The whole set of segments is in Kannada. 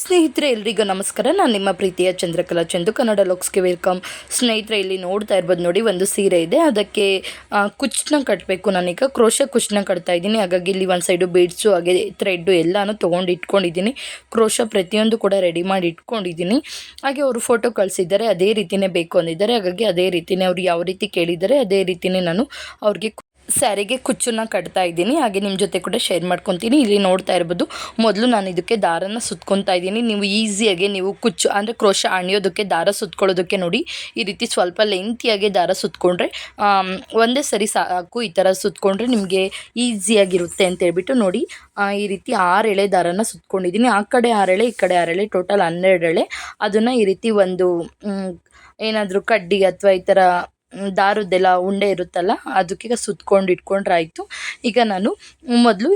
ಸ್ನೇಹಿತರೆ, ಎಲ್ರಿಗೂ ನಮಸ್ಕಾರ. ನಾನು ನಿಮ್ಮ ಪ್ರೀತಿಯ ಚಂದ್ರಕಲಾ ಚಂದು, ಕನ್ನಡ ಲೋಕ್ಸ್ಗೆ ವೆಲ್ಕಮ್. ಸ್ನೇಹಿತರೆ, ಇಲ್ಲಿ ನೋಡ್ತಾ ಇರ್ಬೋದು ನೋಡಿ, ಒಂದು ಸೀರೆ ಇದೆ. ಅದಕ್ಕೆ ಕುಚ್ಚನ್ನ ಕಟ್ಟಬೇಕು. ನಾನೀಗ ಕ್ರೋಶ ಕುಚ್ಚನ್ನ ಕಟ್ತಾ ಇದ್ದೀನಿ. ಹಾಗಾಗಿ ಇಲ್ಲಿ ಒಂದು ಸೈಡು ಬೀಡ್ಸು ಹಾಗೆ ಥ್ರೆಡ್ಡು ಎಲ್ಲನೂ ತೊಗೊಂಡು ಇಟ್ಕೊಂಡಿದ್ದೀನಿ. ಕ್ರೋಶ ಪ್ರತಿಯೊಂದು ಕೂಡ ರೆಡಿ ಮಾಡಿ ಇಟ್ಕೊಂಡಿದ್ದೀನಿ. ಹಾಗೆ ಅವರು ಫೋಟೋ ಕಳಿಸಿದ್ದಾರೆ, ಅದೇ ರೀತಿಯೇ ಬೇಕು ಅಂದಿದ್ದಾರೆ. ಹಾಗಾಗಿ ಅದೇ ರೀತಿಯೇ ಅವ್ರು ಯಾವ ರೀತಿ ಕೇಳಿದ್ದಾರೆ ಅದೇ ರೀತಿಯೇ ನಾನು ಅವ್ರಿಗೆ ಸ್ಯಾರಿಗೆ ಕುಚ್ಚನ್ನ ಕಟ್ತಾ ಇದ್ದೀನಿ. ಹಾಗೆ ನಿಮ್ಮ ಜೊತೆ ಕೂಡ ಶೇರ್ ಮಾಡ್ಕೊತೀನಿ. ಇಲ್ಲಿ ನೋಡ್ತಾ ಇರ್ಬೋದು, ಮೊದಲು ನಾನು ಇದಕ್ಕೆ ದಾರನ ಸುತ್ಕೊತಾ ಇದ್ದೀನಿ. ನೀವು ಈಸಿಯಾಗಿ ನೀವು ಕುಚ್ಚು ಅಂದರೆ ಕ್ರೋಶ ಅಣಿಯೋದಕ್ಕೆ ದಾರ ಸುತ್ಕೊಳ್ಳೋದಕ್ಕೆ ನೋಡಿ, ಈ ರೀತಿ ಸ್ವಲ್ಪ ಲೆಂತಿಯಾಗಿ ದಾರ ಸುತ್ಕೊಂಡ್ರೆ ಒಂದೇ ಸರಿ ಸಾಕು. ಈ ಥರ ಸುತ್ಕೊಂಡ್ರೆ ನಿಮಗೆ ಈಸಿಯಾಗಿರುತ್ತೆ ಅಂತ ಹೇಳ್ಬಿಟ್ಟು ನೋಡಿ, ಈ ರೀತಿ 6 ಎಳೆ ದಾರನ ಸುತ್ಕೊಂಡಿದ್ದೀನಿ. ಆ ಕಡೆ 6 ಎಳೆ, ಈ ಕಡೆ 6 ಎಳೆ, ಟೋಟಲ್ 12 ಎಳೆ. ಅದನ್ನು ಈ ರೀತಿ ಒಂದು ಏನಾದರೂ ಕಡ್ಡಿ ಅಥವಾ ಈ ಥರ ದಾರದ್ದೆಲ್ಲ ಉಂಡೆ ಇರುತ್ತಲ್ಲ, ಅದಕ್ಕೆ ಸುತ್ಕೊಂಡು ಇಟ್ಕೊಂಡ್ರೆ ಆಯಿತು. ಈಗ ನಾನು ಮೊದಲು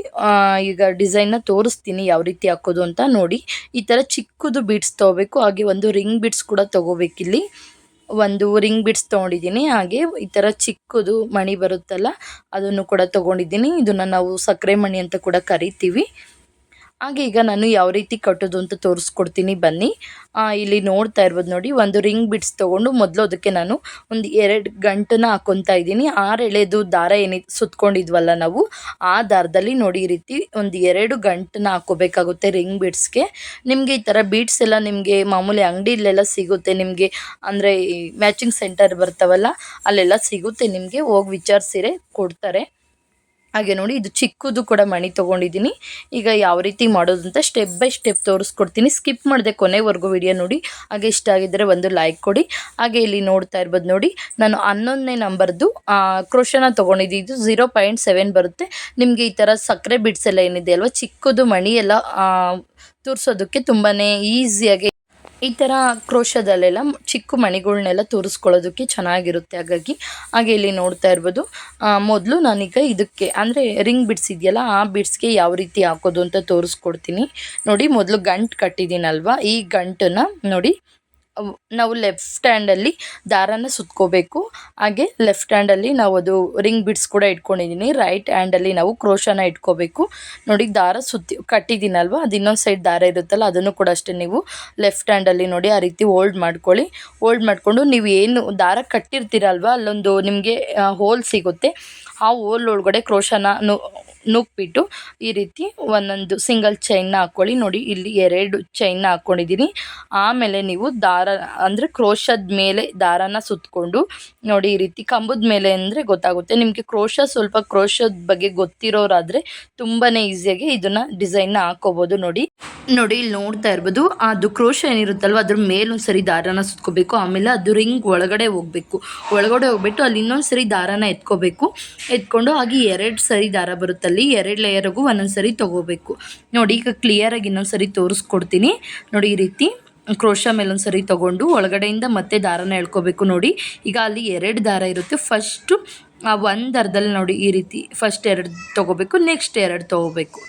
ಈಗ ಡಿಸೈನ್ನ ತೋರಿಸ್ತೀನಿ ಯಾವ ರೀತಿ ಹಾಕೋದು ಅಂತ. ನೋಡಿ, ಈ ಥರ ಚಿಕ್ಕದು ಬೀಡ್ಸ್ ತೊಗೋಬೇಕು. ಹಾಗೆ ಒಂದು ರಿಂಗ್ ಬೀಡ್ಸ್ ಕೂಡ ತೊಗೋಬೇಕಿಲ್ಲಿ. ಒಂದು ರಿಂಗ್ ಬೀಡ್ಸ್ ತೊಗೊಂಡಿದ್ದೀನಿ. ಹಾಗೆ ಈ ಥರ ಚಿಕ್ಕದು ಮಣಿ ಬರುತ್ತಲ್ಲ, ಅದನ್ನು ಕೂಡ ತೊಗೊಂಡಿದ್ದೀನಿ. ಇದನ್ನು ನಾವು ಸಕ್ಕರೆ ಮಣಿ ಅಂತ ಕೂಡ ಕರಿತೀವಿ. ಹಾಗೆ ಈಗ ನಾನು ಯಾವ ರೀತಿ ಕಟ್ಟೋದು ಅಂತ ತೋರಿಸ್ಕೊಡ್ತೀನಿ ಬನ್ನಿ. ಇಲ್ಲಿ ನೋಡ್ತಾ ಇರ್ಬೋದು ನೋಡಿ, ಒಂದು ರಿಂಗ್ ಬಿಡ್ಸ್ ತೊಗೊಂಡು ಮೊದಲು ಅದಕ್ಕೆ ನಾನು ಒಂದು 2 ಗಂಟನ್ನ ಹಾಕ್ಕೊತಾ ಇದ್ದೀನಿ. 6 ಎಳೆದು ದಾರ ಸುತ್ಕೊಂಡಿದ್ವಲ್ಲ ನಾವು, ಆ ದಾರದಲ್ಲಿ ನೋಡಿ ಈ ರೀತಿ ಒಂದು 2 ಗಂಟನ್ನ ಹಾಕ್ಕೋಬೇಕಾಗುತ್ತೆ ರಿಂಗ್ ಬೀಡ್ಸ್ಗೆ. ನಿಮಗೆ ಈ ಥರ ಬೀಡ್ಸ್ ಎಲ್ಲ ನಿಮಗೆ ಮಾಮೂಲಿ ಅಂಗಡಿಲೆಲ್ಲ ಸಿಗುತ್ತೆ. ನಿಮಗೆ ಅಂದರೆ ಮ್ಯಾಚಿಂಗ್ ಸೆಂಟರ್ ಬರ್ತಾವಲ್ಲ, ಅಲ್ಲೆಲ್ಲ ಸಿಗುತ್ತೆ. ನಿಮಗೆ ಹೋಗಿ ವಿಚಾರಿಸಿರೆ ಕೊಡ್ತಾರೆ. ಹಾಗೆ ನೋಡಿ, ಇದು ಚಿಕ್ಕದು ಕೂಡ ಮಣಿ ತೊಗೊಂಡಿದ್ದೀನಿ. ಈಗ ಯಾವ ರೀತಿ ಮಾಡೋದು ಅಂತ ಸ್ಟೆಪ್ ಬೈ ಸ್ಟೆಪ್ ತೋರಿಸ್ಕೊಡ್ತೀನಿ. ಸ್ಕಿಪ್ ಮಾಡಿದೆ ಕೊನೆವರೆಗೂ ವಿಡಿಯೋ ನೋಡಿ. ಹಾಗೆ ಇಷ್ಟ ಆಗಿದ್ದರೆ ಒಂದು ಲೈಕ್ ಕೊಡಿ. ಹಾಗೆ ಇಲ್ಲಿ ನೋಡ್ತಾ ಇರ್ಬೋದು ನೋಡಿ, ನಾನು 11ನೇ ನಂಬರ್ದು ಕ್ರೋಶನ ತೊಗೊಂಡಿದ್ದು 0.7 ಬರುತ್ತೆ. ನಿಮಗೆ ಈ ಥರ ಸಕ್ಕರೆ ಬಿಡ್ಸ್ ಎಲ್ಲ ಏನಿದೆ ಅಲ್ವಾ, ಚಿಕ್ಕದು ಮಣಿ ಎಲ್ಲ ತೋರಿಸೋದಕ್ಕೆ ತುಂಬಾ ಈಸಿಯಾಗಿ ಈ ಥರ ಕ್ರೋಶದಲ್ಲೆಲ್ಲ ಚಿಕ್ಕ ಮಣಿಗಳ್ನೆಲ್ಲ ತೋರಿಸ್ಕೊಳ್ಳೋದಕ್ಕೆ ಚೆನ್ನಾಗಿರುತ್ತೆ. ಹಾಗೆ ಇಲ್ಲಿ ನೋಡ್ತಾ ಇರ್ಬೋದು, ಮೊದಲು ನಾನೀಗ ಇದಕ್ಕೆ ಅಂದರೆ ರಿಂಗ್ ಬಿಡ್ಸ್ ಇದೆಯಲ್ಲ, ಆ ಬಿಡ್ಸ್ಗೆ ಯಾವ ರೀತಿ ಹಾಕೋದು ಅಂತ ತೋರಿಸ್ಕೊಡ್ತೀನಿ. ನೋಡಿ, ಮೊದಲು ಗಂಟು ಕಟ್ಟಿದ್ದೀನಲ್ವ, ಈ ಗಂಟನ್ನು ನೋಡಿ ನಾವು ಲೆಫ್ಟ್ ಹ್ಯಾಂಡಲ್ಲಿ ದಾರನ ಸುತ್ಕೋಬೇಕು. ಹಾಗೆ ಲೆಫ್ಟ್ ಹ್ಯಾಂಡಲ್ಲಿ ನಾವು ಅದು ರಿಂಗ್ ಬಿಡ್ಸ್ ಕೂಡ ಇಟ್ಕೊಂಡಿದ್ದೀನಿ. ರೈಟ್ ಹ್ಯಾಂಡಲ್ಲಿ ನಾವು ಕ್ರೋಶನ ಇಟ್ಕೋಬೇಕು. ನೋಡಿ, ದಾರ ಕಟ್ಟಿದ್ದೀನಲ್ವ, ಅದು ಇನ್ನೊಂದು ಸೈಡ್ ದಾರ ಇರುತ್ತಲ್ಲ, ಅದನ್ನು ಕೂಡ ಅಷ್ಟೇ ನೀವು ಲೆಫ್ಟ್ ಹ್ಯಾಂಡಲ್ಲಿ ನೋಡಿ ಆ ರೀತಿ ಹೋಲ್ಡ್ ಮಾಡ್ಕೊಳ್ಳಿ. ಹೋಲ್ಡ್ ಮಾಡಿಕೊಂಡು ನೀವು ಏನು ದಾರ ಕಟ್ಟಿರ್ತೀರಲ್ವ, ಅಲ್ಲೊಂದು ನಿಮಗೆ ಹೋಲ್ ಸಿಗುತ್ತೆ. ಆ ಹೋಲ್ ಒಳಗಡೆ ಕ್ರೋಶನ ನುಗ್ಬಿಟ್ಟು ಈ ರೀತಿ ಒಂದೊಂದು ಸಿಂಗಲ್ ಚೈನ್ನ ಹಾಕ್ಕೊಳ್ಳಿ. ನೋಡಿ, ಇಲ್ಲಿ 2 ಚೈನ್ನ ಹಾಕ್ಕೊಂಡಿದ್ದೀನಿ. ಆಮೇಲೆ ನೀವು ದಾರ ಅಂದರೆ ಕ್ರೋಶದ ಮೇಲೆ ದಾರನ ಸುತ್ತಕೊಂಡು ನೋಡಿ, ಈ ರೀತಿ ಕಂಬದ ಮೇಲೆ ಅಂದರೆ ಗೊತ್ತಾಗುತ್ತೆ ನಿಮಗೆ. ಸ್ವಲ್ಪ ಕ್ರೋಶದ ಬಗ್ಗೆ ಗೊತ್ತಿರೋರಾದರೆ ತುಂಬಾ ಈಸಿಯಾಗಿ ಇದನ್ನು ಡಿಸೈನ್ನ ಹಾಕೋಬೋದು. ನೋಡಿ, ಇಲ್ಲಿ ನೋಡ್ತಾ ಇರ್ಬೋದು, ಅದು ಕ್ರೋಶ ಏನಿರುತ್ತಲ್ವ ಅದ್ರ ಮೇಲೊಂದು ಸರಿ ದಾರನ ಸುತ್ಕೋಬೇಕು. ಆಮೇಲೆ ಅದು ರಿಂಗ್ ಒಳಗಡೆ ಹೋಗ್ಬಿಟ್ಟು ಅಲ್ಲಿ ಇನ್ನೊಂದು ಸರಿ ದಾರನ ಎತ್ಕೊಂಡು ಹಾಗೆ 2 ಸರಿ ದಾರ ಬರುತ್ತಲ್ಲಿ 2 ಲೇಯರ್ಗೂ ಒಂದೊಂದು ಸರಿ ತೊಗೋಬೇಕು. ನೋಡಿ, ಈಗ ಕ್ಲಿಯರಾಗಿ ಇನ್ನೊಂದು ಸರಿ ತೋರಿಸ್ಕೊಡ್ತೀನಿ. ನೋಡಿ, ಈ ರೀತಿ ಕ್ರೋಶ ಮೇಲೊಂದು ಸರಿ ತೊಗೊಂಡು ಒಳಗಡೆಯಿಂದ ಮತ್ತೆ ದಾರನ ಎಳ್ಕೋಬೇಕು. ನೋಡಿ, ಈಗ ಅಲ್ಲಿ 2 ದಾರ ಇರುತ್ತೆ. ಫಸ್ಟು ಒಂದು ದಾರದಲ್ಲಿ ನೋಡಿ ಈ ರೀತಿ ಫಸ್ಟ್ 2 ತೊಗೋಬೇಕು, ನೆಕ್ಸ್ಟ್ 2 ತೊಗೋಬೇಕು.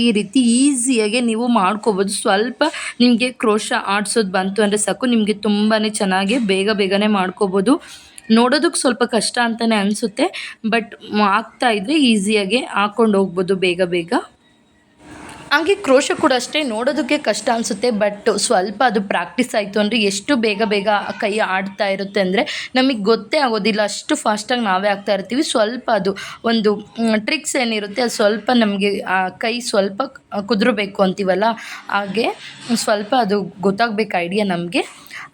ಈ ರೀತಿ ಈಸಿಯಾಗಿ ನೀವು ಮಾಡ್ಕೋಬೋದು. ಸ್ವಲ್ಪ ನಿಮಗೆ ಕ್ರೋಶ ಆಡಿಸೋದು ಬಂತು ಅಂದರೆ ಸಾಕು, ನಿಮಗೆ ತುಂಬಾ ಚೆನ್ನಾಗಿ ಬೇಗನೆ ಮಾಡ್ಕೋಬೋದು. ನೋಡೋದಕ್ಕೆ ಸ್ವಲ್ಪ ಕಷ್ಟ ಅಂತಲೇ ಅನಿಸುತ್ತೆ, ಬಟ್ ಆಗ್ತಾಯಿದ್ರೆ ಈಸಿಯಾಗಿ ಹಾಕ್ಕೊಂಡು ಹೋಗ್ಬೋದು ಬೇಗ. ಹಾಗೆ ಕ್ರೋಶ ಕೂಡ ಅಷ್ಟೇ, ನೋಡೋದಕ್ಕೆ ಕಷ್ಟ ಅನಿಸುತ್ತೆ, ಬಟ್ ಸ್ವಲ್ಪ ಅದು ಪ್ರಾಕ್ಟೀಸ್ ಆಯಿತು ಅಂದರೆ ಎಷ್ಟು ಬೇಗ ಕೈ ಆಡ್ತಾ ಇರುತ್ತೆ ಅಂದರೆ ನಮಗೆ ಗೊತ್ತೇ ಆಗೋದಿಲ್ಲ. ಅಷ್ಟು ಫಾಸ್ಟಾಗಿ ನಾವೇ ಆಗ್ತಾ ಇರ್ತೀವಿ. ಸ್ವಲ್ಪ ಅದು ಒಂದು ಟ್ರಿಕ್ಸ್ ಏನಿರುತ್ತೆ, ಅದು ಸ್ವಲ್ಪ ನಮಗೆ ಕೈ ಸ್ವಲ್ಪ ಕುದುರಬೇಕು ಅಂತೀವಲ್ಲ, ಹಾಗೆ ಸ್ವಲ್ಪ ಅದು ಗೊತ್ತಾಗಬೇಕು ಐಡಿಯಾ ನಮಗೆ.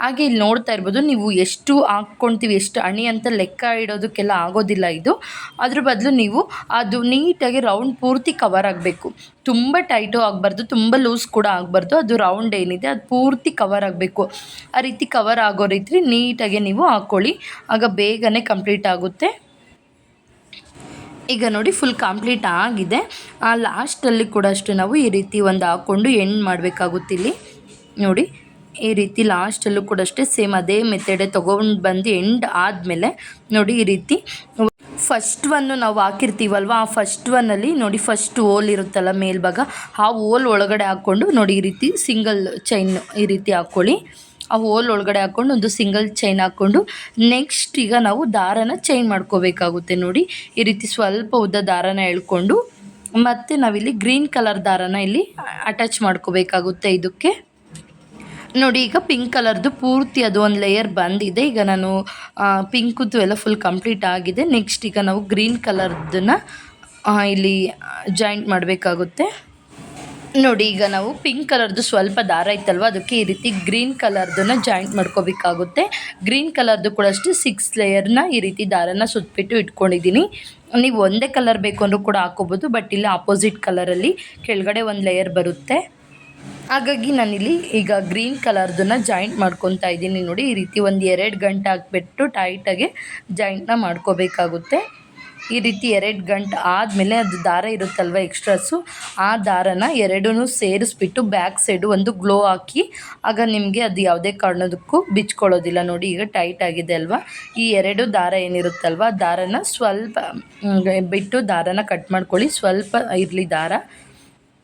ಹಾಗೆ ಇಲ್ಲಿ ನೋಡ್ತಾ ಇರ್ಬೋದು, ನೀವು ಎಷ್ಟು ಹಾಕ್ಕೊಳ್ತೀವಿ, ಎಷ್ಟು ಅಣಿ ಅಂತ ಲೆಕ್ಕ ಇಡೋದಕ್ಕೆಲ್ಲ ಆಗೋದಿಲ್ಲ ಇದು. ಅದ್ರ ಬದಲು ನೀವು ಅದು ನೀಟಾಗಿ ರೌಂಡ್ ಪೂರ್ತಿ ಕವರ್ ಆಗಬೇಕು. ತುಂಬ ಟೈಟು ಆಗಬಾರ್ದು, ತುಂಬ ಲೂಸ್ ಕೂಡ ಆಗಬಾರ್ದು. ಅದು ರೌಂಡ್ ಏನಿದೆ ಅದು ಪೂರ್ತಿ ಕವರ್ ಆಗಬೇಕು. ಆ ರೀತಿ ಕವರ್ ಆಗೋ ರೀತಿ ನೀಟಾಗಿ ನೀವು ಹಾಕ್ಕೊಳ್ಳಿ, ಆಗ ಬೇಗನೆ ಕಂಪ್ಲೀಟ್ ಆಗುತ್ತೆ. ಈಗ ನೋಡಿ, ಫುಲ್ ಕಂಪ್ಲೀಟ್ ಆಗಿದೆ. ಲಾಸ್ಟಲ್ಲಿ ಕೂಡ ಅಷ್ಟೇ ನಾವು ಈ ರೀತಿ ಒಂದು ಹಾಕ್ಕೊಂಡು ಎಂಡ್ ಮಾಡಬೇಕಾಗುತ್ತೆ. ಇಲ್ಲಿ ನೋಡಿ, ಈ ರೀತಿ ಲಾಸ್ಟಲ್ಲೂ ಕೂಡ ಅಷ್ಟೇ ಸೇಮ್ ಅದೇ ಮೆಥಡೇ ತೊಗೊಂಡು ಬಂದು ಎಂಡ್ ಆದಮೇಲೆ ನೋಡಿ, ಈ ರೀತಿ ಫಸ್ಟ್ ಒನ್ನು ನಾವು ಹಾಕಿರ್ತೀವಲ್ವ, ಆ ಫಸ್ಟ್ ಒನ್ನಲ್ಲಿ ನೋಡಿ ಫಸ್ಟ್ ಹೋಲ್ ಇರುತ್ತಲ್ಲ ಮೇಲ್ಭಾಗ, ಆ ಹೋಲ್ ಒಳಗಡೆ ಹಾಕ್ಕೊಂಡು ನೋಡಿ ಈ ರೀತಿ ಸಿಂಗಲ್ ಚೈನ್ ಈ ರೀತಿ ಹಾಕ್ಕೊಳ್ಳಿ. ಆ ಹೋಲ್ ಒಳಗಡೆ ಹಾಕ್ಕೊಂಡು ಒಂದು ಸಿಂಗಲ್ ಚೈನ್ ಹಾಕ್ಕೊಂಡು ನೆಕ್ಸ್ಟ್ ಈಗ ನಾವು ದಾರನ ಚೈನ್ ಮಾಡ್ಕೋಬೇಕಾಗುತ್ತೆ. ನೋಡಿ, ಈ ರೀತಿ ಸ್ವಲ್ಪ ಉದ್ದ ದಾರನ ಎಳ್ಕೊಂಡು ಮತ್ತು ನಾವಿಲ್ಲಿ ಗ್ರೀನ್ ಕಲರ್ ದಾರನ ಇಲ್ಲಿ ಅಟ್ಯಾಚ್ ಮಾಡ್ಕೋಬೇಕಾಗುತ್ತೆ ಇದಕ್ಕೆ. ನೋಡಿ ಈಗ ಪಿಂಕ್ ಕಲರ್ದು ಪೂರ್ತಿ ಅದು ಒಂದು ಲೇಯರ್ ಬಂದಿದೆ. ಈಗ ನಾನು ಪಿಂಕದ್ದು ಎಲ್ಲ ಫುಲ್ ಕಂಪ್ಲೀಟ್ ಆಗಿದೆ. ನೆಕ್ಸ್ಟ್ ಈಗ ನಾವು ಗ್ರೀನ್ ಕಲರ್ದನ್ನು ಇಲ್ಲಿ ಜಾಯಿಂಟ್ ಮಾಡಬೇಕಾಗುತ್ತೆ. ನೋಡಿ ಈಗ ನಾವು ಪಿಂಕ್ ಕಲರ್ದು ಸ್ವಲ್ಪ ದಾರ ಇತ್ತಲ್ವ, ಅದಕ್ಕೆ ಈ ರೀತಿ ಗ್ರೀನ್ ಕಲರ್ದನ್ನು ಜಾಯಿಂಟ್ ಮಾಡ್ಕೋಬೇಕಾಗುತ್ತೆ. ಗ್ರೀನ್ ಕಲರ್ದು ಕೂಡ ಅಷ್ಟೇ 6 ಲೇಯರ್ನ ಈ ರೀತಿ ದಾರನ ಸುತ್ತಬಿಟ್ಟು ಇಟ್ಕೊಂಡಿದ್ದೀನಿ. ನೀವು ಒಂದೇ ಕಲರ್ ಬೇಕು ಅಂದರೂ ಕೂಡ ಹಾಕೋಬೋದು, ಬಟ್ ಇಲ್ಲಿ ಆಪೋಸಿಟ್ ಕಲರಲ್ಲಿ ಕೆಳಗಡೆ ಒಂದು ಲೇಯರ್ ಬರುತ್ತೆ. ಹಾಗಾಗಿ ನಾನಿಲ್ಲಿ ಈಗ ಗ್ರೀನ್ ಕಲರ್ದನ್ನು ಜಾಯಿಂಟ್ ಮಾಡ್ಕೊತಾ ಇದ್ದೀನಿ. ನೋಡಿ ಈ ರೀತಿ ಒಂದು 2 ಗಂಟೆ ಹಾಕ್ಬಿಟ್ಟು ಟೈಟಾಗಿ ಜಾಯಿಂಟ್ನ ಮಾಡ್ಕೋಬೇಕಾಗುತ್ತೆ. ಈ ರೀತಿ 2 ಗಂಟೆ ಆದಮೇಲೆ ಅದು ದಾರ ಇರುತ್ತಲ್ವ ಎಕ್ಸ್ಟ್ರಾಸು, ಆ ದಾರನ ಎರಡೂ ಸೇರಿಸ್ಬಿಟ್ಟು ಬ್ಯಾಕ್ ಸೈಡು ಒಂದು ಗ್ಲೋ ಹಾಕಿ, ಆಗ ನಿಮಗೆ ಅದು ಯಾವುದೇ ಕಾರಣದಕ್ಕೂ ಬಿಚ್ಕೊಳ್ಳೋದಿಲ್ಲ. ನೋಡಿ ಈಗ ಟೈಟ್ ಆಗಿದೆ ಅಲ್ವಾ. ಈ 2 ದಾರ ಏನಿರುತ್ತಲ್ವ ದಾರನ ಸ್ವಲ್ಪ ಬಿಟ್ಟು ದಾರನ ಕಟ್ ಮಾಡ್ಕೊಳ್ಳಿ. ಸ್ವಲ್ಪ ಇರಲಿ ದಾರ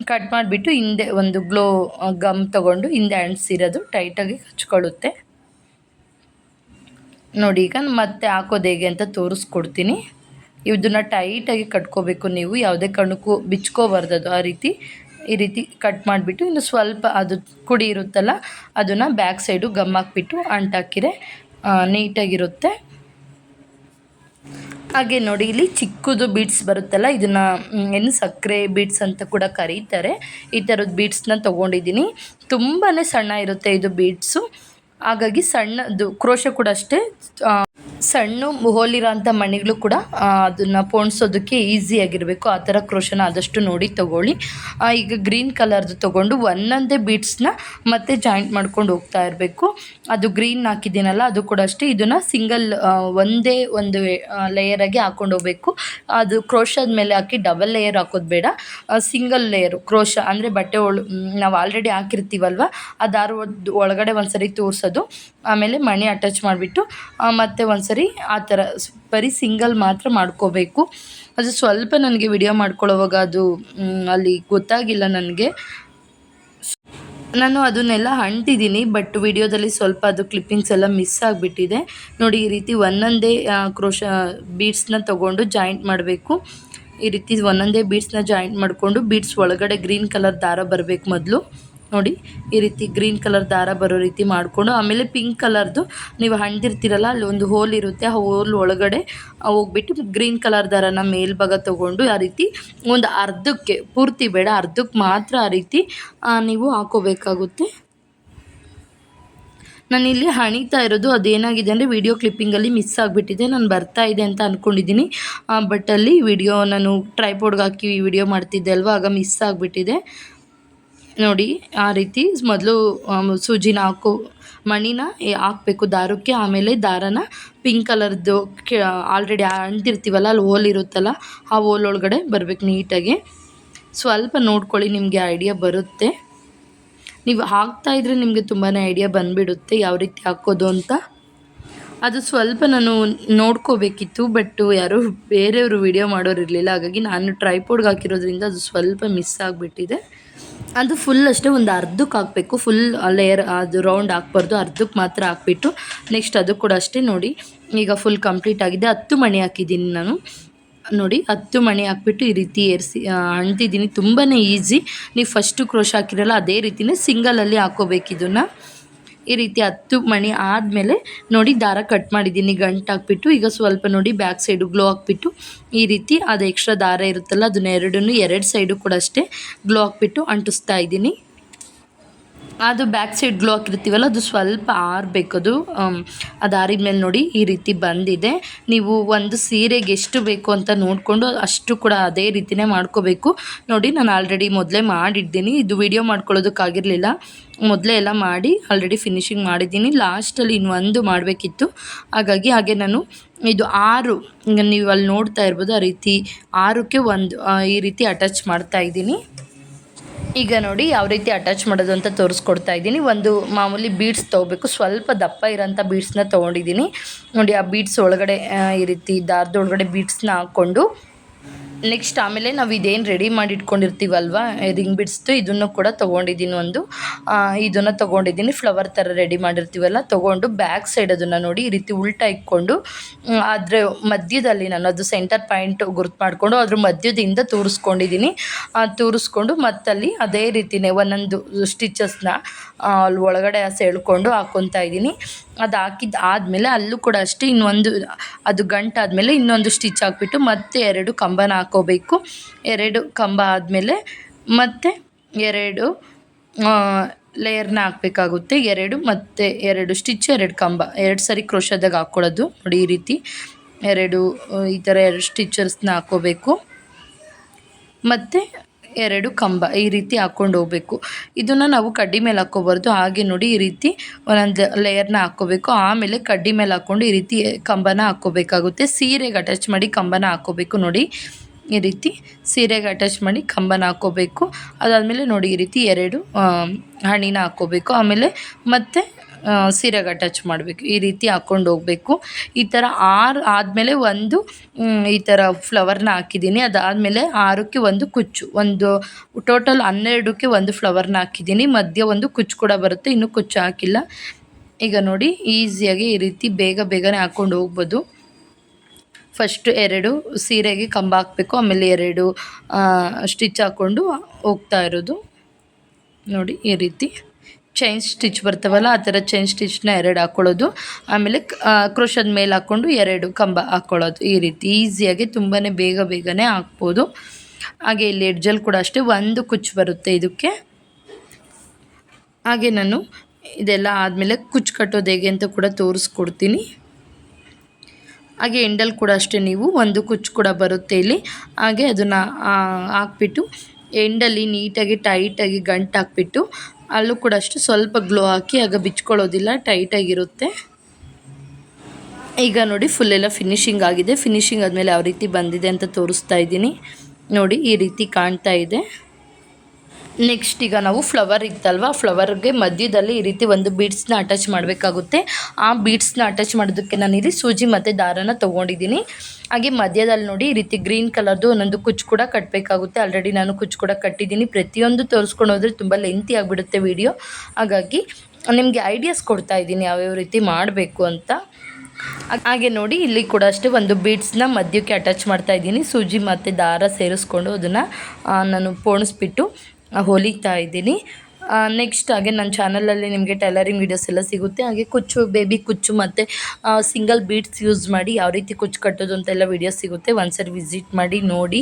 ಕಟ್ ಮಾಡಿಬಿಟ್ಟು ಹಿಂದೆ ಒಂದು ಗ್ಲೋ ಗಮ್ ತೊಗೊಂಡು ಹಿಂದೆ ಅಂಟಿಸಿರೋದು ಟೈಟಾಗಿ ಹಚ್ಕೊಳ್ಳುತ್ತೆ. ನೋಡಿ ಈಗ ಮತ್ತೆ ಹಾಕೋದು ಹೇಗೆ ಅಂತ ತೋರಿಸ್ಕೊಡ್ತೀನಿ. ಇದನ್ನು ಟೈಟಾಗಿ ಕಟ್ಕೋಬೇಕು ನೀವು, ಯಾವುದೇ ಕಾರಣಕ್ಕೂ ಬಿಚ್ಕೋಬಾರ್ದು ಅದು. ಈ ರೀತಿ ಕಟ್ ಮಾಡಿಬಿಟ್ಟು ಇನ್ನು ಸ್ವಲ್ಪ ಅದು ಕುಡಿ ಇರುತ್ತಲ್ಲ ಅದನ್ನು ಬ್ಯಾಕ್ ಸೈಡು ಗಮ್ ಹಾಕ್ಬಿಟ್ಟು ಅಂಟಾಕಿರೆ ನೀಟಾಗಿರುತ್ತೆ. ಹಾಗೆ ನೋಡಿ ಇಲ್ಲಿ ಚಿಕ್ಕದು ಬೀಡ್ಸ್ ಬರುತ್ತಲ್ಲ, ಇದನ್ನು ಏನು ಸಕ್ಕರೆ ಬೀಡ್ಸ್ ಅಂತ ಕೂಡ ಕರೀತಾರೆ. ಈ ಥರದ ಬೀಡ್ಸ್ನ ತೊಗೊಂಡಿದ್ದೀನಿ. ತುಂಬಾ ಸಣ್ಣ ಇರುತ್ತೆ ಇದು ಬೀಡ್ಸು. ಹಾಗಾಗಿ ಸಣ್ಣದು ಕ್ರೋಶ ಕೂಡ ಅಷ್ಟೇ ಸಣ್ಣ ಹೋಲಿರೋ ಅಂಥ ಮಣಿಗಳು ಕೂಡ ಅದನ್ನು ಪೋಣಿಸೋದಕ್ಕೆ ಈಸಿಯಾಗಿರಬೇಕು. ಆ ಥರ ಕ್ರೋಶನ ಆದಷ್ಟು ನೋಡಿ ತೊಗೊಳ್ಳಿ. ಈಗ ಗ್ರೀನ್ ಕಲರ್ದು ತೊಗೊಂಡು ಒಂದೊಂದೇ ಬೀಡ್ಸ್ನ ಮತ್ತೆ ಜಾಯಿಂಟ್ ಮಾಡ್ಕೊಂಡು ಹೋಗ್ತಾ ಇರಬೇಕು. ಅದು ಗ್ರೀನ್ ಹಾಕಿದ್ದೀನಲ್ಲ ಅದು ಕೂಡ ಅಷ್ಟೇ, ಇದನ್ನು ಸಿಂಗಲ್ ಒಂದೇ ಒಂದು ಲೇಯರಾಗಿ ಹಾಕ್ಕೊಂಡು ಹೋಗಬೇಕು. ಅದು ಕ್ರೋಶದ ಮೇಲೆ ಹಾಕಿ ಡಬಲ್ ಲೇಯರ್ ಹಾಕೋದು ಬೇಡ, ಸಿಂಗಲ್ ಲೇಯರು ಕ್ರೋಶ ಅಂದರೆ ಬಟ್ಟೆ ನಾವು ಆಲ್ರೆಡಿ ಹಾಕಿರ್ತೀವಲ್ವ ಆ ದಾರ ಒಳಗಡೆ ಒಂದು ಸರಿ ತೋರಿಸೋದು, ಆಮೇಲೆ ಮಣಿ ಅಟ್ಯಾಚ್ ಮಾಡಿಬಿಟ್ಟು ಮತ್ತೆ ಒಂದು ಸರಿ ಆ ಥರ ಬರೀ ಸಿಂಗಲ್ ಮಾತ್ರ ಮಾಡ್ಕೋಬೇಕು. ಅದು ಸ್ವಲ್ಪ ನನಗೆ ವಿಡಿಯೋ ಮಾಡ್ಕೊಳ್ಳೋವಾಗ ಅದು ಅಲ್ಲಿ ಗೊತ್ತಾಗಿಲ್ಲ ನನಗೆ. ನಾನು ಅದನ್ನೆಲ್ಲ ಅಂಟಿದ್ದೀನಿ, ಬಟ್ ವಿಡಿಯೋದಲ್ಲಿ ಸ್ವಲ್ಪ ಅದು ಕ್ಲಿಪ್ಪಿಂಗ್ಸ್ ಎಲ್ಲ ಮಿಸ್ ಆಗಿಬಿಟ್ಟಿದೆ. ನೋಡಿ ಈ ರೀತಿ ಒಂದೊಂದೇ ಕ್ರೋಶ ಬೀಡ್ಸ್ನ ತೊಗೊಂಡು ಜಾಯಿಂಟ್ ಮಾಡಬೇಕು. ಈ ರೀತಿ ಒಂದೊಂದೇ ಬೀಡ್ಸ್ನ ಜಾಯಿಂಟ್ ಮಾಡಿಕೊಂಡು ಬೀಡ್ಸ್ ಒಳಗಡೆ ಗ್ರೀನ್ ಕಲರ್ ದಾರ ಬರಬೇಕು ಮೊದಲು. ನೋಡಿ ಈ ರೀತಿ ಗ್ರೀನ್ ಕಲರ್ ದಾರ ಬರೋ ರೀತಿ ಮಾಡಿಕೊಂಡು, ಆಮೇಲೆ ಪಿಂಕ್ ಕಲರ್ದು ನೀವು ಹಂಡಿರ್ತೀರಲ್ಲ ಅಲ್ಲಿ ಒಂದು ಹೋಲ್ ಇರುತ್ತೆ, ಆ ಹೋಲ್ ಒಳಗಡೆ ಹೋಗ್ಬಿಟ್ಟು ಗ್ರೀನ್ ಕಲರ್ ದಾರನ ಮೇಲ್ಭಾಗ ತೊಗೊಂಡು ಆ ರೀತಿ ಒಂದು ಅರ್ಧಕ್ಕೆ, ಪೂರ್ತಿ ಬೇಡ ಅರ್ಧಕ್ಕೆ ಮಾತ್ರ ಆ ರೀತಿ ನೀವು ಹಾಕೋಬೇಕಾಗುತ್ತೆ. ನಾನಿಲ್ಲಿ ಹಣಿತಾ ಇರೋದು ಅದೇನಾಗಿದೆ ಅಂದರೆ ವಿಡಿಯೋ ಕ್ಲಿಪ್ಪಿಂಗಲ್ಲಿ ಮಿಸ್ ಆಗಿಬಿಟ್ಟಿದೆ. ನಾನು ಬರ್ತಾ ಇದೆ ಅಂತ ಅಂದ್ಕೊಂಡಿದ್ದೀನಿ, ಬಟ್ ಅಲ್ಲಿ ವಿಡಿಯೋ ನಾನು ಟ್ರೈಪೋಡ್ಗೆ ಹಾಕಿ ವಿಡಿಯೋ ಮಾಡ್ತಿದ್ದೆ ಅಲ್ವ, ಆಗ ಮಿಸ್ ಆಗಿಬಿಟ್ಟಿದೆ. ನೋಡಿ ಆ ರೀತಿ ಮೊದಲು ಸೂಜಿನ ಮಣಿನ ಹಾಕಬೇಕು ದಾರಕ್ಕೆ, ಆಮೇಲೆ ದಾರನ ಪಿಂಕ್ ಕಲರ್ದು ಆಲ್ರೆಡಿ ಅಂಟಿರ್ತೀವಲ್ಲ ಅಲ್ಲಿ ಹೋಲ್ ಇರುತ್ತಲ್ಲ ಆ ಹೋಲ್ ಒಳಗಡೆ ಬರಬೇಕು ನೀಟಾಗಿ. ಸ್ವಲ್ಪ ನೋಡ್ಕೊಳ್ಳಿ, ನಿಮಗೆ ಐಡಿಯಾ ಬರುತ್ತೆ. ನೀವು ಹಾಕ್ತಾಯಿದ್ರೆ ನಿಮಗೆ ತುಂಬಾ ಐಡಿಯಾ ಬಂದುಬಿಡುತ್ತೆ ಯಾವ ರೀತಿ ಹಾಕೋದು ಅಂತ. ಅದು ಸ್ವಲ್ಪ ನಾನು ನೋಡ್ಕೋಬೇಕಿತ್ತು, ಬಟ್ ಯಾರೋ ಬೇರೆಯವರು ವಿಡಿಯೋ ಮಾಡೋರು ಇರಲಿಲ್ಲ, ಹಾಗಾಗಿ ನಾನು ಟ್ರೈಪೋಡ್ಗೆ ಹಾಕಿರೋದ್ರಿಂದ ಅದು ಸ್ವಲ್ಪ ಮಿಸ್ ಆಗಿಬಿಟ್ಟಿದೆ. ಅದು ಫುಲ್ ಅಷ್ಟೇ ಒಂದು ಅರ್ಧಕ್ಕೆ ಹಾಕಬೇಕು, ಫುಲ್ ಲೇಯರ್ ಅದು ರೌಂಡ್ ಹಾಕ್ಬಾರ್ದು, ಅರ್ಧಕ್ಕೆ ಮಾತ್ರ ಹಾಕ್ಬಿಟ್ಟು ನೆಕ್ಸ್ಟ್ ಅದು ಕೂಡ ಅಷ್ಟೇ. ನೋಡಿ ಈಗ ಫುಲ್ ಕಂಪ್ಲೀಟ್ ಆಗಿದೆ. 10 ಮಣಿ ಹಾಕಿದ್ದೀನಿ ನಾನು. ನೋಡಿ 10 ಮಣಿ ಹಾಕ್ಬಿಟ್ಟು ಈ ರೀತಿ ಏರಿಸಿ ಅಂಟಿದ್ದೀನಿ. ತುಂಬಾ ಈಸಿ. ನೀವು ಫಸ್ಟು ಕ್ರೋಶ ಹಾಕಿರಲ್ಲ ಅದೇ ರೀತಿಯೇ ಸಿಂಗಲಲ್ಲಿ ಹಾಕೋಬೇಕು ಇದನ್ನು. ಈ ರೀತಿ 10 ಮಣಿ ಆದಮೇಲೆ ನೋಡಿ ದಾರ ಕಟ್ ಮಾಡಿದ್ದೀನಿ ಗಂಟು ಹಾಕ್ಬಿಟ್ಟು. ಈಗ ಸ್ವಲ್ಪ ನೋಡಿ ಬ್ಯಾಕ್ ಸೈಡು ಗ್ಲೋ ಹಾಕ್ಬಿಟ್ಟು ಈ ರೀತಿ ಅದು ಎಕ್ಸ್ಟ್ರಾ ದಾರ ಇರುತ್ತಲ್ಲ ಅದನ್ನ ಎರಡು ಸೈಡು ಕೂಡ ಅಷ್ಟೇ ಗ್ಲೋ ಹಾಕ್ಬಿಟ್ಟು ಅಂಟಿಸ್ತಾ ಇದ್ದೀನಿ. ಅದು ಬ್ಯಾಕ್ ಸೈಡ್ ಗ್ಲೋ ಹಾಕಿರ್ತೀವಲ್ಲ ಅದು ಸ್ವಲ್ಪ ಆರಬೇಕದು. ಅದು ಆರಿದ ಮೇಲೆ ನೋಡಿ ಈ ರೀತಿ ಬಂದಿದೆ. ನೀವು ಒಂದು ಸೀರೆಗೆ ಎಷ್ಟು ಬೇಕು ಅಂತ ನೋಡಿಕೊಂಡು ಅಷ್ಟು ಕೂಡ ಅದೇ ರೀತಿಯೇ ಮಾಡ್ಕೋಬೇಕು. ನೋಡಿ ನಾನು ಆಲ್ರೆಡಿ ಮೊದಲೇ ಮಾಡಿದ್ದೀನಿ, ಇದು ವಿಡಿಯೋ ಮಾಡ್ಕೊಳ್ಳೋದಕ್ಕಾಗಿರಲಿಲ್ಲ, ಮೊದಲೇ ಎಲ್ಲ ಮಾಡಿ ಆಲ್ರೆಡಿ ಫಿನಿಶಿಂಗ್ ಮಾಡಿದ್ದೀನಿ. ಲಾಸ್ಟಲ್ಲಿ ಇನ್ನೊಂದು ಮಾಡಬೇಕಿತ್ತು, ಹಾಗೆ ನಾನು ಇದು 6 ನೀವು ಅಲ್ಲಿ ನೋಡ್ತಾ ಇರ್ಬೋದು ಆ ರೀತಿ 6ಕ್ಕೆ ಒಂದು ಈ ರೀತಿ ಅಟ್ಯಾಚ್ ಮಾಡ್ತಾಯಿದ್ದೀನಿ. ಈಗ ನೋಡಿ ಯಾವ ರೀತಿ ಅಟ್ಯಾಚ್ ಮಾಡೋದು ಅಂತ ತೋರಿಸ್ಕೊಡ್ತಾ ಇದ್ದೀನಿ. ಒಂದು ಮಾಮೂಲಿ ಬೀಡ್ಸ್ ತೊಗೋಬೇಕು, ಸ್ವಲ್ಪ ದಪ್ಪ ಇರೋಂಥ ಬೀಡ್ಸ್ನ ತೊಗೊಂಡಿದ್ದೀನಿ. ನೋಡಿ ಆ ಬೀಡ್ಸ್ ಒಳಗಡೆ ಈ ರೀತಿ ದಾರದ ಒಳಗಡೆ ಬೀಡ್ಸ್ನ ಹಾಕ್ಕೊಂಡು ನೆಕ್ಸ್ಟ್ ಆಮೇಲೆ ನಾವು ಇದೇನು ರೆಡಿ ಮಾಡಿ ಇಟ್ಕೊಂಡಿರ್ತೀವಲ್ವ ರಿಂಗ್ ಬಿಡ್ಸ್ದು ಇದನ್ನು ಕೂಡ ತೊಗೊಂಡಿದ್ದೀನಿ ಇದನ್ನು ತೊಗೊಂಡಿದ್ದೀನಿ ಫ್ಲವರ್ ಥರ ರೆಡಿ ಮಾಡಿರ್ತೀವಲ್ಲ ತೊಗೊಂಡು ಬ್ಯಾಕ್ ಸೈಡ್ ಅದನ್ನು ನೋಡಿ ಈ ರೀತಿ ಉಲ್ಟಾ ಇಟ್ಕೊಂಡು ಅದರ ಮಧ್ಯದಲ್ಲಿ ನಾನು ಅದು ಸೆಂಟರ್ ಪಾಯಿಂಟ್ ಗುರ್ತು ಮಾಡಿಕೊಂಡು ಅದ್ರ ಮಧ್ಯದಿಂದ ತೂರಿಸ್ಕೊಂಡಿದ್ದೀನಿ. ತೂರಿಸ್ಕೊಂಡು ಮತ್ತಲ್ಲಿ ಅದೇ ರೀತಿಯೇ ಒಂದೊಂದು ಸ್ಟಿಚಸ್ನ ಅಲ್ಲಿ ಒಳಗಡೆ ಸೆಳ್ಕೊಂಡು ಹಾಕ್ಕೊತಾ ಇದ್ದೀನಿ. ಅದು ಆದಮೇಲೆ ಅಲ್ಲೂ ಕೂಡ ಅಷ್ಟೇ ಇನ್ನೊಂದು ಅದು ಗಂಟಾದಮೇಲೆ ಇನ್ನೊಂದು ಸ್ಟಿಚ್ ಹಾಕ್ಬಿಟ್ಟು ಮತ್ತೆ 2 ಕಂಬನ ಹಾಕ್ಕೋಬೇಕು. 2 ಕಂಬ ಆದಮೇಲೆ ಮತ್ತೆ 2 ಲೇಯರ್ನ ಹಾಕಬೇಕಾಗುತ್ತೆ. 2 ಮತ್ತು 2 ಸ್ಟಿಚ್ 2 ಕಂಬ 2 ಸರಿ ಕ್ರೋಶದಾಗ ಹಾಕ್ಕೊಳ್ಳೋದು ನೋಡಿ. ಈ ರೀತಿ 2 ಈ ಥರ 2 ಸ್ಟಿಚಸ್ನ ಹಾಕ್ಕೋಬೇಕು ಮತ್ತು 2 ಕಂಬ ಈ ರೀತಿ ಹಾಕ್ಕೊಂಡು ಹೋಗಬೇಕು. ಇದನ್ನು ನಾವು ಕಡ್ಡಿ ಮೇಲೆ ಹಾಕ್ಕೋಬಾರ್ದು. ಹಾಗೆ ನೋಡಿ ಈ ರೀತಿ ಒಂದೊಂದು ಲೇಯರ್ನ ಹಾಕ್ಕೋಬೇಕು. ಆಮೇಲೆ ಕಡ್ಡಿ ಮೇಲೆ ಹಾಕ್ಕೊಂಡು ಈ ರೀತಿ ಕಂಬನ ಹಾಕ್ಕೋಬೇಕಾಗುತ್ತೆ. ಸೀರೆಗೆ ಅಟ್ಯಾಚ್ ಮಾಡಿ ಕಂಬನ ಹಾಕ್ಕೋಬೇಕು ನೋಡಿ. ಈ ರೀತಿ ಸೀರೆಗೆ ಅಟ್ಯಾಚ್ ಮಾಡಿ ಕಂಬನ ಹಾಕ್ಕೋಬೇಕು. ಅದಾದಮೇಲೆ ನೋಡಿ ಈ ರೀತಿ 2 ಹಣಿನ ಹಾಕ್ಕೋಬೇಕು. ಆಮೇಲೆ ಮತ್ತೆ ಸೀರೆಗೆ ಅಟ್ಯಾಚ್ ಮಾಡಬೇಕು. ಈ ರೀತಿ ಹಾಕ್ಕೊಂಡು ಹೋಗಬೇಕು. ಈ ಥರ 6 ಆದಮೇಲೆ ಒಂದು ಈ ಥರ ಫ್ಲವರ್ನ ಹಾಕಿದ್ದೀನಿ. ಅದಾದಮೇಲೆ 6ಕ್ಕೆ ಒಂದು ಕುಚ್ಚು, ಒಂದು ಟೋಟಲ್ 12ಕ್ಕೆ ಒಂದು ಫ್ಲವರ್ನ ಹಾಕಿದ್ದೀನಿ. ಮಧ್ಯ ಒಂದು ಕುಚ್ಚು ಕೂಡ ಬರುತ್ತೆ, ಇನ್ನೂ ಕುಚ್ಚು ಹಾಕಿಲ್ಲ. ಈಗ ನೋಡಿ ಈಸಿಯಾಗಿ ಈ ರೀತಿ ಬೇಗನೆ ಹಾಕ್ಕೊಂಡು ಹೋಗ್ಬೋದು. ಫಸ್ಟು 2 ಸೀರೆಗೆ ಕಂಬ ಹಾಕಬೇಕು, ಆಮೇಲೆ 2 ಸ್ಟಿಚ್ ಹಾಕ್ಕೊಂಡು ಹೋಗ್ತಾ ಇರೋದು ನೋಡಿ. ಈ ರೀತಿ ಚೈನ್ ಸ್ಟಿಚ್ ಬರ್ತಾವಲ್ಲ ಆ ಥರ ಚೈನ್ ಸ್ಟಿಚ್ನ 2 ಹಾಕ್ಕೊಳ್ಳೋದು. ಆಮೇಲೆ ಕ್ರೋಶದ ಮೇಲೆ ಹಾಕ್ಕೊಂಡು 2 ಕಂಬ ಹಾಕ್ಕೊಳ್ಳೋದು. ಈ ರೀತಿ ಈಸಿಯಾಗಿ ತುಂಬಾ ಬೇಗನೆ ಹಾಕ್ಬೋದು. ಹಾಗೆ ಇಲ್ಲಿ ಎಡ್ಜಲ್ಲಿ ಕೂಡ ಅಷ್ಟೇ ಒಂದು ಕುಚ್ಚು ಬರುತ್ತೆ ಇದಕ್ಕೆ. ಹಾಗೆ ನಾನು ಇದೆಲ್ಲ ಆದಮೇಲೆ ಕುಚ್ಚು ಕಟ್ಟೋದು ಹೇಗೆ ಅಂತ ಕೂಡ ತೋರಿಸ್ಕೊಡ್ತೀನಿ. ಹಾಗೆ ಎಂಡಲ್ಲಿ ಕೂಡ ಅಷ್ಟೇ ನೀವು ಒಂದು ಕುಚ್ಚು ಕೂಡ ಬರುತ್ತೆ ಇಲ್ಲಿ. ಹಾಗೆ ಅದನ್ನು ಹಾಕ್ಬಿಟ್ಟು ಎಂಡಲ್ಲಿ ನೀಟಾಗಿ ಟೈಟಾಗಿ ಗಂಟು ಹಾಕ್ಬಿಟ್ಟು ಅಲ್ಲೂ ಕೂಡ ಅಷ್ಟೇ ಸ್ವಲ್ಪ ಗ್ಲೋ ಹಾಕಿ, ಆಗ ಬಿಚ್ಕೊಳ್ಳೋದಿಲ್ಲ, ಟೈಟಾಗಿರುತ್ತೆ. ಈಗ ನೋಡಿ ಫುಲ್ಲೆಲ್ಲ ಫಿನಿಶಿಂಗ್ ಆಗಿದೆ. ಫಿನಿಶಿಂಗ್ ಆದಮೇಲೆ ಯಾವ ರೀತಿ ಬಂದಿದೆ ಅಂತ ತೋರಿಸ್ತಾ ಇದ್ದೀನಿ ನೋಡಿ. ಈ ರೀತಿ ಕಾಣ್ತಾ ಇದೆ. ನೆಕ್ಸ್ಟ್ ಈಗ ನಾವು ಫ್ಲವರ್ ಇತ್ತಲ್ವ, ಫ್ಲವರ್ಗೆ ಮಧ್ಯದಲ್ಲಿ ಈ ರೀತಿ ಒಂದು ಬೀಡ್ಸ್ನ ಅಟ್ಯಾಚ್ ಮಾಡಬೇಕಾಗುತ್ತೆ. ಆ ಬೀಡ್ಸ್ನ ಅಟ್ಯಾಚ್ ಮಾಡೋದಕ್ಕೆ ನಾನಿಲ್ಲಿ ಸೂಜಿ ಮತ್ತು ದಾರನ ತೊಗೊಂಡಿದ್ದೀನಿ. ಹಾಗೆ ಮಧ್ಯದಲ್ಲಿ ನೋಡಿ ಈ ರೀತಿ ಗ್ರೀನ್ ಕಲರ್ದು ಒಂದೊಂದು ಕುಚ್ಚು ಕೂಡ ಕಟ್ಟಬೇಕಾಗುತ್ತೆ. ಆಲ್ರೆಡಿ ನಾನು ಕುಚ್ಚು ಕೂಡ ಕಟ್ಟಿದ್ದೀನಿ. ಪ್ರತಿಯೊಂದು ತೋರಿಸ್ಕೊಂಡು ಹೋದರೆ ತುಂಬ ಲೆಂತಿ ಆಗಿಬಿಡುತ್ತೆ ವಿಡಿಯೋ. ಹಾಗಾಗಿ ನಿಮಗೆ ಐಡಿಯಾಸ್ ಕೊಡ್ತಾ ಇದ್ದೀನಿ ಯಾವ್ಯಾವ ರೀತಿ ಮಾಡಬೇಕು ಅಂತ. ಹಾಗೆ ನೋಡಿ ಇಲ್ಲಿ ಕೂಡ ಅಷ್ಟೇ ಒಂದು ಬೀಡ್ಸ್ನ ಮಧ್ಯಕ್ಕೆ ಅಟ್ಯಾಚ್ ಮಾಡ್ತಾ ಇದ್ದೀನಿ. ಸೂಜಿ ಮತ್ತು ದಾರ ಸೇರಿಸ್ಕೊಂಡು ಅದನ್ನು ನಾನು ಪೋಣಿಸ್ಬಿಟ್ಟು ಹೊಲಿತಾ ಇದ್ದೀನಿ. ನೆಕ್ಸ್ಟ್ ಹಾಗೆ ನನ್ನ ಚಾನಲಲ್ಲಿ ನಿಮಗೆ ಟೈಲರಿಂಗ್ ವೀಡಿಯೋಸ್ ಎಲ್ಲ ಸಿಗುತ್ತೆ. ಹಾಗೆ ಕುಚ್ಚು, ಬೇಬಿ ಕುಚ್ಚು ಮತ್ತು ಸಿಂಗಲ್ ಬೀಡ್ಸ್ ಯೂಸ್ ಮಾಡಿ ಯಾವ ರೀತಿ ಕುಚ್ಚು ಕಟ್ಟೋದು ಅಂತೆಲ್ಲ ವೀಡಿಯೋಸ್ ಸಿಗುತ್ತೆ. ಒಂದ್ಸರಿ ವಿಸಿಟ್ ಮಾಡಿ ನೋಡಿ.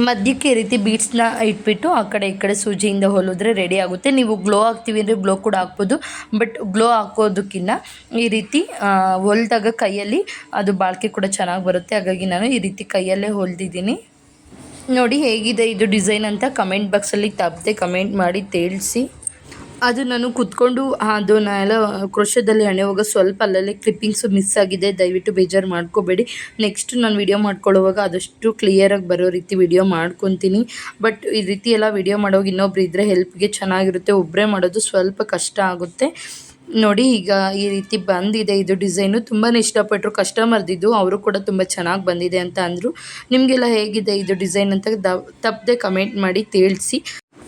ಮಧ್ಯಕ್ಕೆ ಈ ರೀತಿ ಬೀಡ್ಸ್ನ ಇಟ್ಬಿಟ್ಟು ಆ ಕಡೆ ಈ ಕಡೆ ಸೂಜಿಯಿಂದ ಹೊಲಿದ್ರೆ ರೆಡಿ ಆಗುತ್ತೆ. ನೀವು ಗ್ಲೋ ಹಾಕ್ತೀವಿ ಅಂದರೆ ಗ್ಲೋ ಕೂಡ ಹಾಕ್ಬೋದು. ಬಟ್ ಗ್ಲೋ ಹಾಕೋದಕ್ಕಿಂತ ಈ ರೀತಿ ಹೊಲಿದಾಗ ಕೈಯಲ್ಲಿ ಅದು ಬಾಳಿಕೆ ಕೂಡ ಚೆನ್ನಾಗಿ ಬರುತ್ತೆ. ಹಾಗಾಗಿ ನಾನು ಈ ರೀತಿ ಕೈಯಲ್ಲೇ ಹೊಲಿದಿದ್ದೀನಿ. ನೋಡಿ ಹೇಗಿದೆ ಇದು ಡಿಸೈನ್ ಅಂತ ಕಮೆಂಟ್ ಬಾಕ್ಸಲ್ಲಿ ತಪ್ಪದೆ ಕಮೆಂಟ್ ಮಾಡಿ ತಿಳಿಸಿ. ಅದು ನಾನು ಕೂತ್ಕೊಂಡು ಅದನ್ನೆಲ್ಲ ಕ್ರೋಶದಲ್ಲಿ ಹಣೆಯುವಾಗ ಸ್ವಲ್ಪ ಅಲ್ಲಲ್ಲಿ ಕ್ಲಿಪ್ಪಿಂಗ್ಸು ಮಿಸ್ ಆಗಿದೆ. ದಯವಿಟ್ಟು ಬೇಜಾರು ಮಾಡ್ಕೋಬೇಡಿ. ನೆಕ್ಸ್ಟ್ ನಾನು ವಿಡಿಯೋ ಮಾಡ್ಕೊಳ್ಳುವಾಗ ಆದಷ್ಟು ಕ್ಲಿಯರಾಗಿ ಬರೋ ರೀತಿ ವಿಡಿಯೋ ಮಾಡ್ಕೊತೀನಿ. ಬಟ್ ಈ ರೀತಿ ಎಲ್ಲ ವಿಡಿಯೋ ಮಾಡೋವಾಗ ಇನ್ನೊಬ್ರು ಇದ್ದರೆ ಹೆಲ್ಪ್ಗೆ ಚೆನ್ನಾಗಿರುತ್ತೆ. ಒಬ್ಬರೇ ಮಾಡೋದು ಸ್ವಲ್ಪ ಕಷ್ಟ ಆಗುತ್ತೆ. ನೋಡಿ ಈಗ ಈ ರೀತಿ ಬಂದಿದೆ ಇದು ಡಿಸೈನು. ತುಂಬಾ ಇಷ್ಟಪಟ್ಟರು ಕಸ್ಟಮರ್ದಿದ್ದು, ಅವರು ಕೂಡ ತುಂಬ ಚೆನ್ನಾಗಿ ಬಂದಿದೆ ಅಂತ ಅಂದರು. ನಿಮಗೆಲ್ಲ ಹೇಗಿದೆ ಇದು ಡಿಸೈನ್ ಅಂತ ತಪ್ಪದೆ ಕಮೆಂಟ್ ಮಾಡಿ ತಿಳಿಸಿ.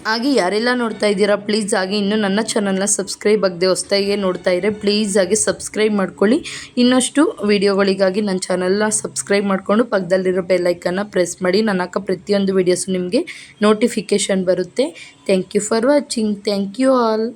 ಹಾಗೆ ಯಾರೆಲ್ಲ ನೋಡ್ತಾ ಇದ್ದೀರಾ ಪ್ಲೀಸ್ ಆಗಿ ಇನ್ನೂ ನನ್ನ ಚಾನಲ್ನ ಸಬ್ಸ್ಕ್ರೈಬ್ ಆಗದೆ ಹೊಸ್ದಾಗೆ ನೋಡ್ತಾ ಇದ್ದರೆ ಪ್ಲೀಸ್ ಆಗಿ ಸಬ್ಸ್ಕ್ರೈಬ್ ಮಾಡ್ಕೊಳ್ಳಿ. ಇನ್ನಷ್ಟು ವೀಡಿಯೋಗಳಿಗಾಗಿ ನನ್ನ ಚಾನಲ್ನ ಸಬ್ಸ್ಕ್ರೈಬ್ ಮಾಡಿಕೊಂಡು ಪಕ್ಕದಲ್ಲಿರೋ ಬೆಲ್ಲೈಕನ್ನ ಪ್ರೆಸ್ ಮಾಡಿ. ನಾನು ಹಾಕೋ ಪ್ರತಿಯೊಂದು ವೀಡಿಯೋಸು ನಿಮಗೆ ನೋಟಿಫಿಕೇಷನ್ ಬರುತ್ತೆ. Thank you for watching. Thank you all.